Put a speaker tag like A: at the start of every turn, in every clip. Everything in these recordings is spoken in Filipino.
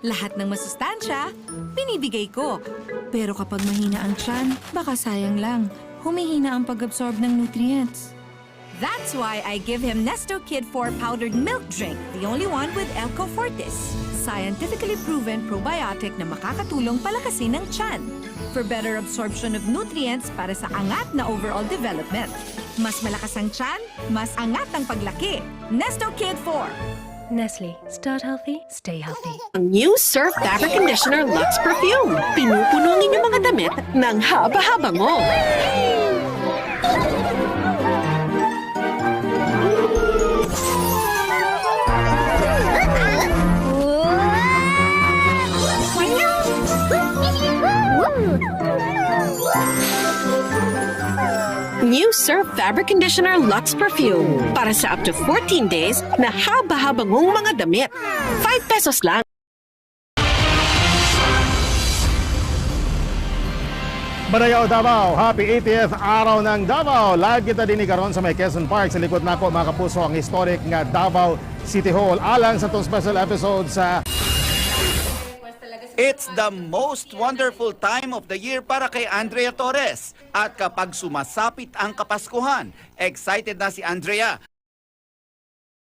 A: Lahat ng masustansya, binibigay ko. Pero kapag mahina ang tiyan, baka sayang lang. Humihina ang pag-absorb ng nutrients. That's why I give him Nesto Kid 4 powdered milk drink, the only one with Elco Fortis. Scientifically proven probiotic na makakatulong palakasin ng tiyan. For better absorption of nutrients para sa angat na overall development. Mas malakas ang tiyan, mas angat ang paglaki. Nesto Kid 4.
B: Nestle. Start healthy, stay healthy.
C: Ang new Surf Fabric Conditioner Luxe Perfume. Pinupuno ang inyong mga damit ng haba-haba mo. New Surf Fabric Conditioner Luxe Perfume. Para sa up to 14 days na haba-habang mong mga damit. 5 pesos lang.
D: Banayaw Davao, happy 80th araw ng Davao. Live kita din karon sa may Quezon Park. Sa likod nako mga kapuso ang historic nga Davao City Hall. Alang sa itong special episode sa
E: It's the most wonderful time of the year para kay Andrea Torres. At kapag sumasapit ang Kapaskuhan, excited na si Andrea.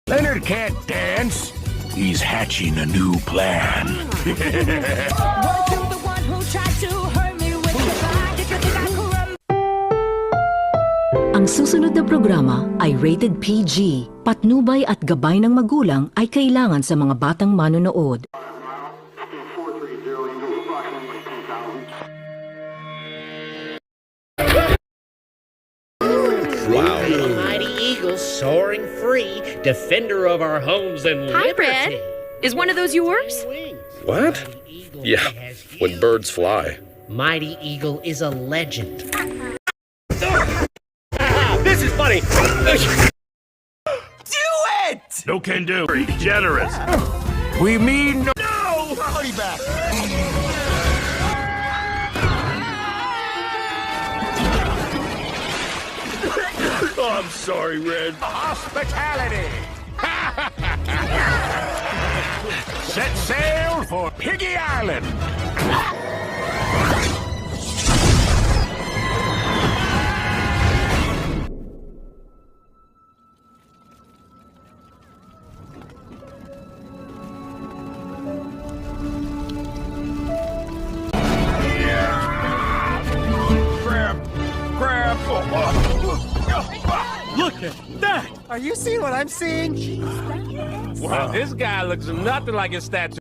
F: Leonard can't dance. He's hatching a new plan.
B: Ang susunod na programa ay rated PG. Patnubay at gabay ng magulang ay kailangan sa mga batang manonood.
G: Wow. The mighty eagle soaring free, defender of our homes and
H: Hi,
G: liberty.
H: Brad. Is one of those yours?
G: What?
I: Yeah, when birds fly.
G: Mighty Eagle is a legend.
F: This is funny.
E: Do it!
F: No can do. Very generous. We mean no. No! Party back. Oh, I'm sorry, Red. Hospitality. Set sail for Piggy Island. Grab. Look at that!
E: Are you seeing what I'm seeing?
F: Wow, this guy looks nothing like his statue.